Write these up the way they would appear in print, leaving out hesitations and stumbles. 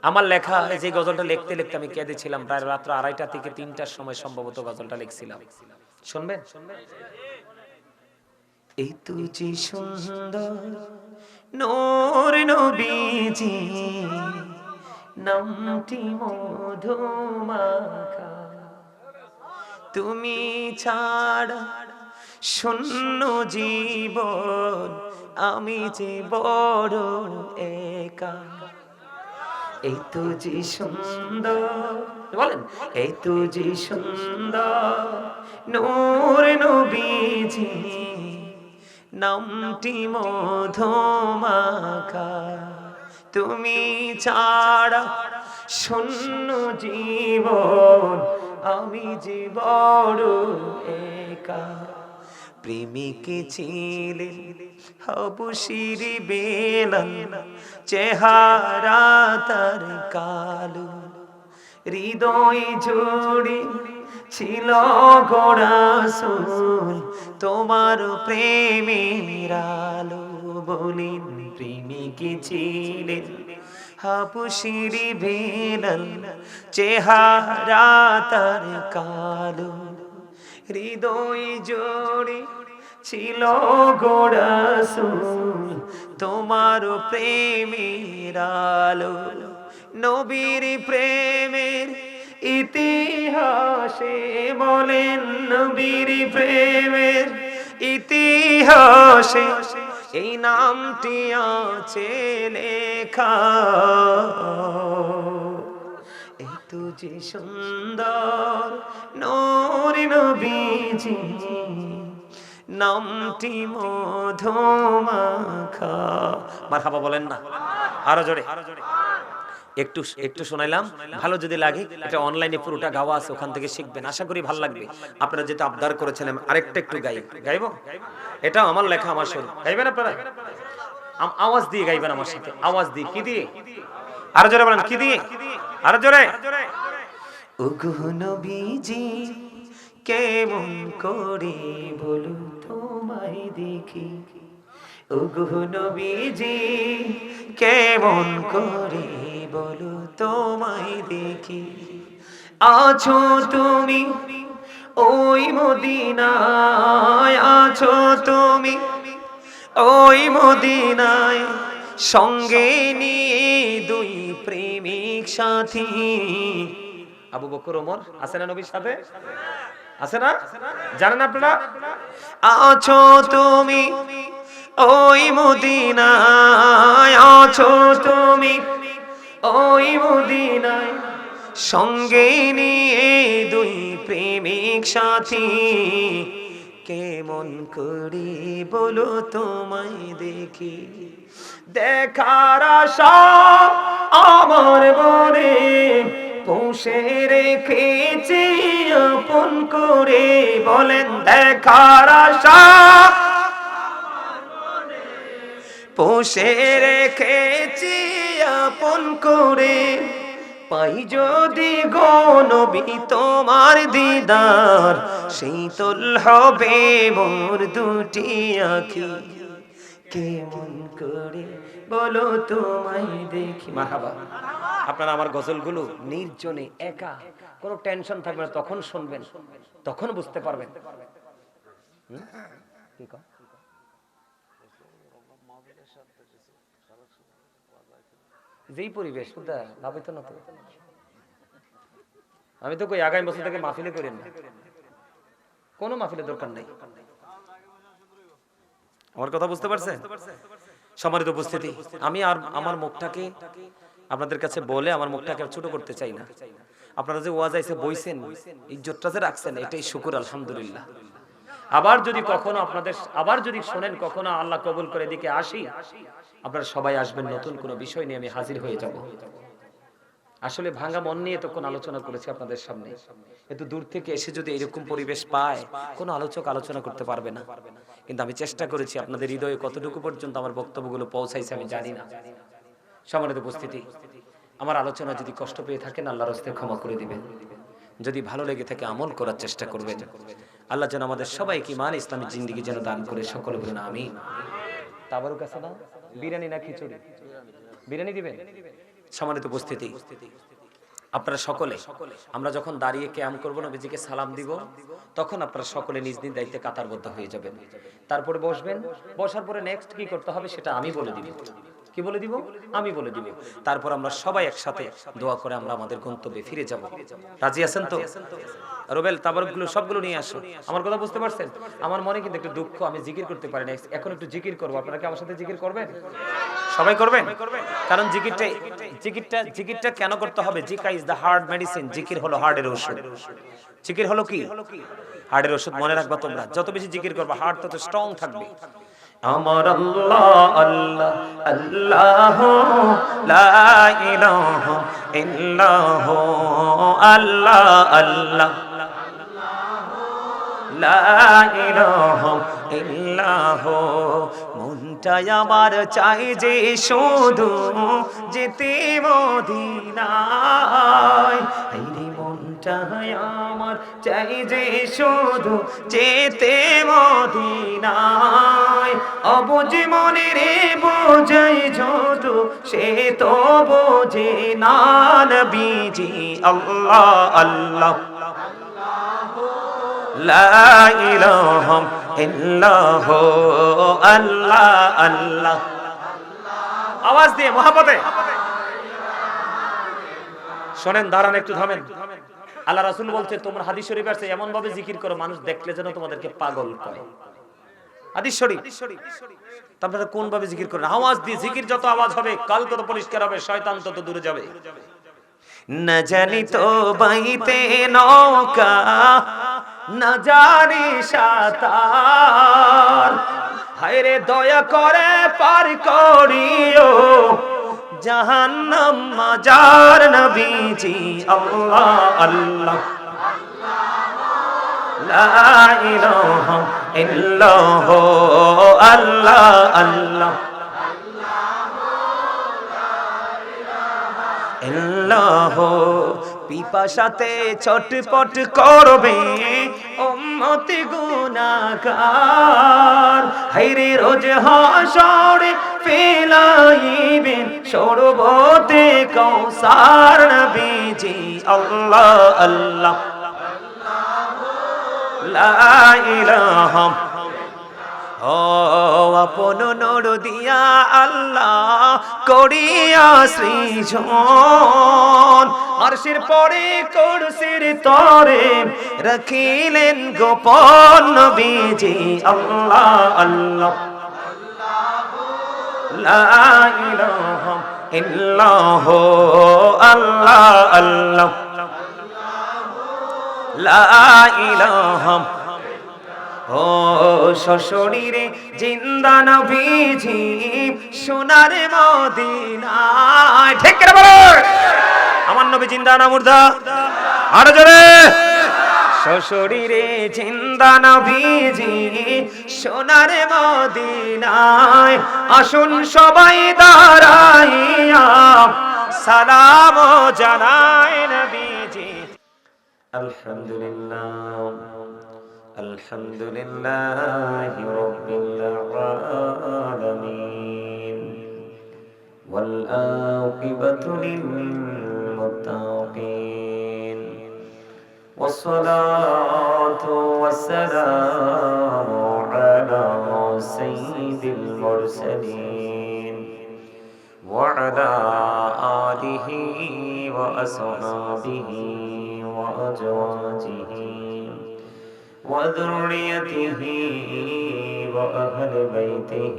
আমার লেখা এই যে গজলটা লিখতে লিখতে আমি কেঁদেছিলাম, প্রায় রাত্র 2:30 থেকে 3টার সময় সম্ভবত গজলটা লিখছিলাম। শুনবেন? এই তুজি সুন্দর নূর নবীজি, নামটি মধুমাখা, তুমি ছাড়া শূন্য জীবন, আমি যে বড় একা। এই তুজি সুন্দর, বলেন, এই তুজি সুন্দর নূর নবীজি, নামটি মধুমাখা, তুমি ছাড়া শূন্য জীবন, আমি যে বড় একা। প্রেমিক ছিলেন হবশির বেলাল, চেহারা তার কালো, হৃদয় জুড়ে ছিল গো রাসূল তোমার প্রেমের আলো। বলিন প্রেমিক ছিলেন হবশির বেলাল, চেহারা তার কালো, হৃদয় জোড়ে ছিল গো রাসূল তোমার প্রেমের আলো। নবীর প্রেমের ইতিহাসে, বলেন নবীর প্রেমের ইতিহাসে এই নামটি আছে লেখা। এই তুজি সুন্দর নূর নবীজি, নামটি মধুমাখা। মারহাবা বলেন না আরো জোরে। একটু একটু শোনাইলাম, ভালো যদি লাগে এটা অনলাইনে পুরোটা গাওয়া আছে, ওখান থেকে শিখবেন, আশা করি ভালো লাগবে। আপনারা যেটা আবদার করেছিলেন আরেকটা একটু গাইবো, এটা আমার লেখা, আমার সুর। গাইবেন আপনারা? আওয়াজ দিয়ে গাইবেন আমার সাথে, আওয়াজ দিয়ে। কি দিয়ে? আরো জোরে বলেন, কি দিয়ে? আরো জোরে। ওগো নবীজি কেমন করে বলো তোমায় দেখি, ওগো নবীজি কেমন করে বলো তোমায় দেখি, আছো তুমি ওই মদিনায়, আছো তুমি ওই মদিনায়, সঙ্গে নিয়ে দুই প্রেমিক সাথী। আবু বকর ওমর আছে না নবীর সাথে? আছে না? জানেন আপনারা? আছো তুমি ওই মদিনায়, আছো তুমি ওই মদিনায়, সঙ্গে নিয়ে দুই প্রেমিক সাথী, কেমন করে বলো তোমায় দেখি, দেখার আশা আমার মনে পুষে রেখেছি আপন করে। বলেন দেখার আশা পুষে রেখেছি আপন করে, পাই যদি গো নবী তোমার দিদার, শীতল হবে মোর দুটি আঁখি, কেমন করে বলো তোমায় দেখি। মারহাবা। আপনারা আমার গজলগুলো নির্জনে একা, কোনো টেনশন থাকবে না, তখন শুনবেন, তখন বুঝতে পারবেন। কি কয়? যেই পরিবেশ ভাবে তো না তো, আমি তো কই আগামী বছর থেকে মাহফিলে করেন না, কোনো মাহফিলের দরকার নেই। আমার কথা বুঝতে পারছেন? সম্মানিত উপস্থিতি, আমি আর আমার মুখটাকে আপনাদের কাছে বলে আমার মুখটাকে ছোট করতে চাই না। আপনারা যে ওয়াজ আইছে বইছেন, ইজ্জতটা যে রাখছেন, এটাই শুকর, আলহামদুলিল্লাহ। আবার যদি কখনো আপনাদের আবার যদি শোনেন কখনো আল্লাহ কবুল করে এদিকে আসি, আপনারা সবাই আসবেন, নতুন কোনো বিষয় নিয়ে আমি হাজির হয়ে যাব। আসলে ভাঙা মন নিয়ে তো কোন আলোচনা করেছি আপনাদের সামনে, এত দূর থেকে এসে যদি এরকম পরিবেশ পায়, কোনো আলোচক আলোচনা করতে পারবে না। কিন্তু আমি চেষ্টা করেছি, আপনাদের হৃদয়ে কতটুকু পর্যন্ত আমার বক্তব্যগুলো পৌঁছাইছে আমি জানি না। সম্মানিত উপস্থিতি, আমার আলোচনা যদি কষ্ট পেয়ে থাকেন আল্লাহর হস্তে ক্ষমা করে দিবেন, যদি ভালো লেগে থাকে আমল করার চেষ্টা করবেন। আল্লাহ যেন আমাদের সবাইকে ইমান ইসলামের জিন্দেগি যেন দান করে, সকলে বলুন আমিন। তাবারুক আছে না? বিরিয়ানি না খিচুড়ি? বিরিয়ানি দিবেন? সম্মানিত উপস্থিতি, আপনারা সকলে আমরা যখন দাঁড়িয়ে কিয়াম করব, নবীজিকে সালাম দিব, তখন আপনারা সকলে নিজ নিজ দায়িত্বে কাতারবদ্ধ হয়ে যাবেন। তারপরে বসবেন, বসার পরে নেক্সট কি করতে হবে সেটা আমি বলে দিব। কি বলে দিব? আমি বলে দিব। তারপর আমরা সবাই একসাথে দোয়া করে আমরা আমাদের গন্তব্যে ফিরে যাব। রাজি আছেন তো? রুবেল, তাবারকগুলো সবগুলো নিয়ে আসো। আমার কথা বুঝতে পারছেন? আমার মনে কিন্তু একটু দুঃখ, আমি জিকির করতে পারি না। এখন একটু জিকির করব। আপনারা কি আমার সাথে জিকির করবেন? সবাই করবেন? কারণ জিকিরটা কেন করতে হবে? জিকির ইজ দ্য হার্ট মেডিসিন। জিকির হলো হার্টের ওষুধ। জিকির হলো কি? হার্টের ওষুধ। মনে রাখবা তোমরা, যত বেশি জিকির করবা হার্ট তত স্ট্রং থাকবে। আমার আল্লাহ আল্লাহ আল্লাহ লা ইলাহা ইল্লাহ আল্লাহ আল্লাহ লা ইলাহা ইল্লাহ। মনটা আমার চাই যে শুধু যেতে মদিনায়। এই মনটা আমার চাই যে শুধু যেতে মদিনায়। অবুঝ মনে রে বোঝাই যত সে তো বোঝে না নবীজি আল্লাহ আল্লাহ লা ইলাহা ইল্লাহ আল্লাহ আল্লাহ। আওয়াজ দিয়ে মহব্বতে শোনেন, দাঁড়ান, একটু থামেন। আল্লাহ রাসূল বলছে, তোমরা হাদিস শরীফ আছে এমন ভাবে জিকির করো মানুষ দেখলে যেন তোমাদেরকে পাগল করে। হাদিস শরীফ। তারপরে কোন ভাবে জিকির করেন? আওয়াজ দিয়ে। জিকির যত আওয়াজ হবে কাল তত পরিষ্কার হবে, শয়তান তত দূরে যাবে। না জানি তো বাইতে নৌকা, না জানি সাঁতার, হায়রে দয়া করে পার করিও জাহান্নাম মাজার নবীজি আল্লাহ আল্লাহ লা ইলাহা ইল্লাহ আল্লাহ আল্লাহ ইল্লাহ। পিপাসাতে ছটপট করবে উম্মতি গুনাহগার, হায়রে রোজ হাসরে ফেলাইবেন শরবতে কাউসার নবীজি আল্লাহ আল্লাহ লা ইলাহা। ও আপন নূর দিয়া আল্লাহ করিয়া সৃজন, আরশের পরে কুরসির তরে রাখিলেন গোপন নবীজি আল্লাহ আল্লাহ লা ইলাহা ইল্লাহ আল্লাহ আল্লাহ লা ইলাহা। ও সশরীরে জিন্দা নবীজি সোনার মদিনায়। ঠিক করে বলো, আমার নবী জিন্দা না মুর্দা? আরো জোরে। সশরীরে জিন্দা নবীজি সোনার মদিনায়। আসুন সবাই দাঁড়াইয়া সালাম জানায় নবীজি। আলহামদুলিল্লাহ আলহামদুলিল্লাহি রাব্বিল আলামিন ওয়াল আকিবাতু লিল মুত্তাকিন ওয়াসসালাতু ওয়াসসালামু আলা সাইয়্যিদিল মুরসালিন ওয়া আলা আলিহি ওয়া আসহাবিহি ওয়া আজওয়াজিহি وذريته وأهل بيته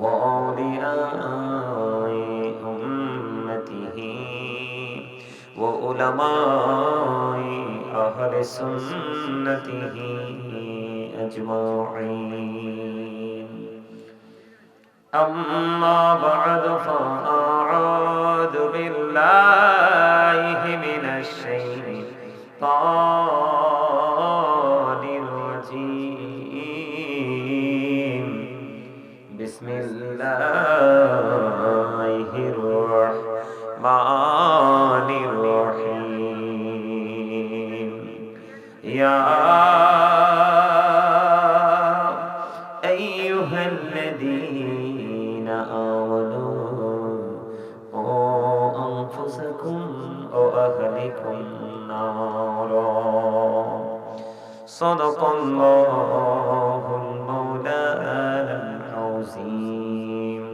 وأولياء أمته وعلماء أهل سنته أجمعين. أما بعد فأعوذ بالله من الشيطان الرجيم. بسم الله الرحمن الرحيم. يا أيها الذين آمنوا وأهلكم نارا صدق الله المولانا العظيم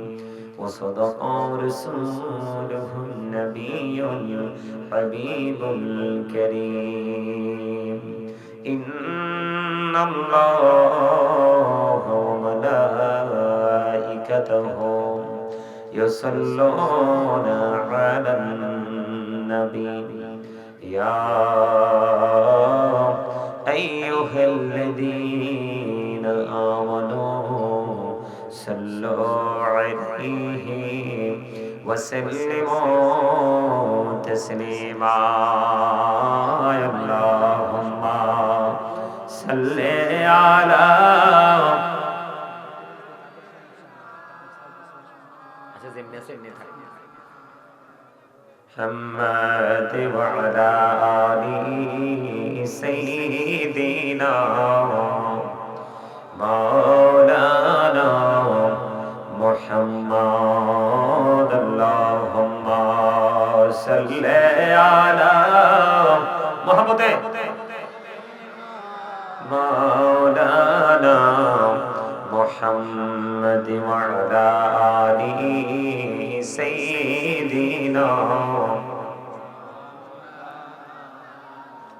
وصدق رسوله النبي الحبيب الكريم إن الله وملائكته يصلون على النبي يا أيها الذين آمنوا صلوا عليه وسلموا تسليما اللهم صل على محمد وعلى آله سيدنا مولانا محمد اللهم صل على محمد مولانا محمد وعلى آله سيدنا